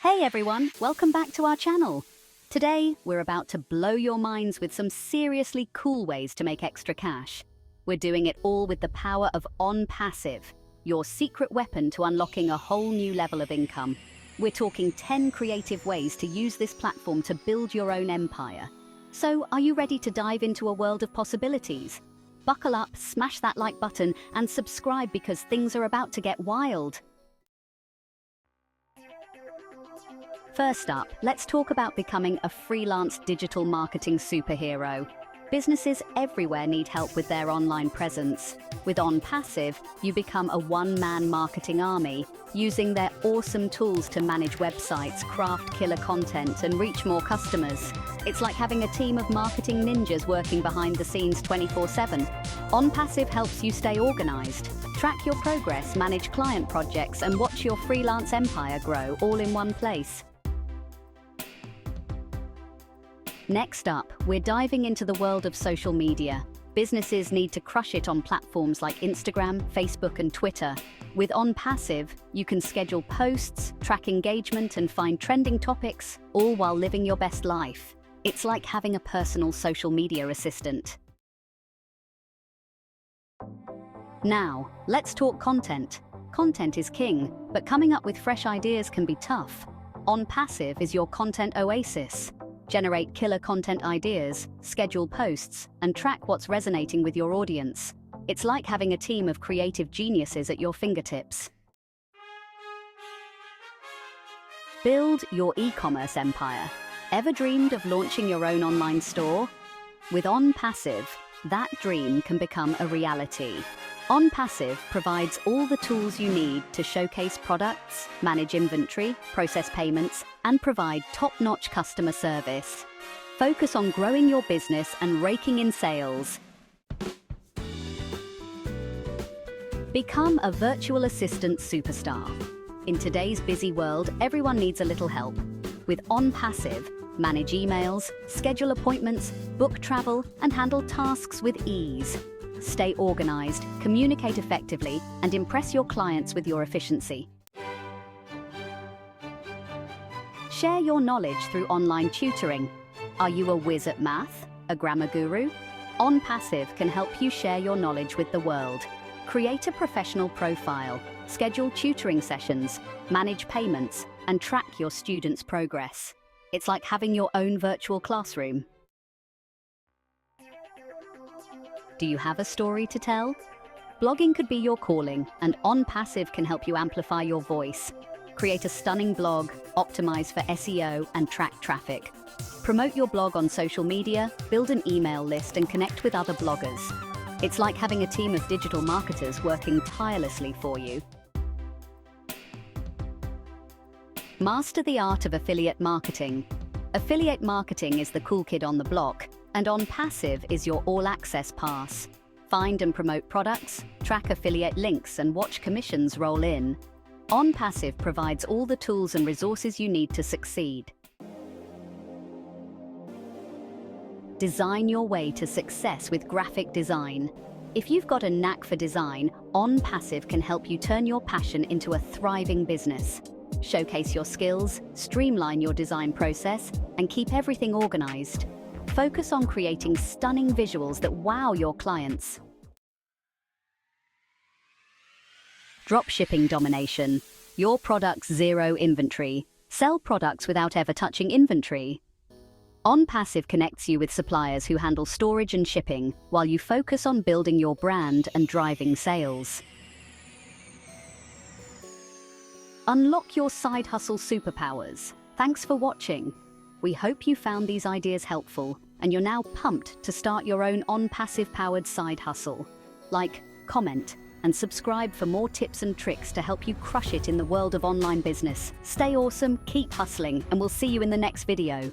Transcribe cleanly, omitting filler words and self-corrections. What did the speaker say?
Hey everyone, welcome back to our channel. Today, we're about to blow your minds with some seriously cool ways to make extra cash. We're doing it all with the power of Onpassive, your secret weapon to unlocking a whole new level of income. We're talking 10 creative ways to use this platform to build your own empire. So, are you ready to dive into a world of possibilities? Buckle up, smash that like button, and subscribe because things are about to get wild. First up, let's talk about becoming a freelance digital marketing superhero. Businesses everywhere need help with their online presence. With Onpassive, you become a one-man marketing army, using their awesome tools to manage websites, craft killer content, and reach more customers. It's like having a team of marketing ninjas working behind the scenes 24/7. Onpassive helps you stay organized, track your progress, manage client projects, and watch your freelance empire grow all in one place. Next up, we're diving into the world of social media. Businesses need to crush it on platforms like Instagram, Facebook, and Twitter. With Onpassive, you can schedule posts, track engagement, and find trending topics, all while living your best life. It's like having a personal social media assistant. Now, let's talk content. Content is king, but coming up with fresh ideas can be tough. Onpassive is your content oasis. Generate killer content ideas, schedule posts, and track what's resonating with your audience. It's like having a team of creative geniuses at your fingertips. Build your e-commerce empire. Ever dreamed of launching your own online store? With Onpassive, that dream can become a reality. Onpassive provides all the tools you need to showcase products, manage inventory, process payments, and provide top-notch customer service. Focus on growing your business and raking in sales. Become a virtual assistant superstar. In today's busy world, everyone needs a little help. With Onpassive, manage emails, schedule appointments, book travel, and handle tasks with ease. Stay organized, communicate effectively, and impress your clients with your efficiency. Share your knowledge through online tutoring. Are you a whiz at math? A grammar guru? Onpassive can help you share your knowledge with the world. Create a professional profile, schedule tutoring sessions, manage payments, and track your students' progress. It's like having your own virtual classroom. Do you have a story to tell? Blogging could be your calling, and Onpassive can help you amplify your voice. Create a stunning blog, optimize for SEO, and track traffic. Promote your blog on social media, build an email list, and connect with other bloggers. It's like having a team of digital marketers working tirelessly for you. Master the art of affiliate marketing. Affiliate marketing is the cool kid on the block, and Onpassive is your all-access pass. Find and promote products, track affiliate links, and watch commissions roll in. Onpassive provides all the tools and resources you need to succeed. Design your way to success with graphic design. If you've got a knack for design, Onpassive can help you turn your passion into a thriving business. Showcase your skills, streamline your design process, and keep everything organized. Focus on creating stunning visuals that wow your clients. Dropshipping domination. Your product's zero inventory. Sell products without ever touching inventory. Onpassive connects you with suppliers who handle storage and shipping, while you focus on building your brand and driving sales. Unlock your side hustle superpowers. Thanks for watching. We hope you found these ideas helpful, and you're now pumped to start your own Onpassive-powered side hustle. Like, comment, and subscribe for more tips and tricks to help you crush it in the world of online business. Stay awesome, keep hustling, and we'll see you in the next video.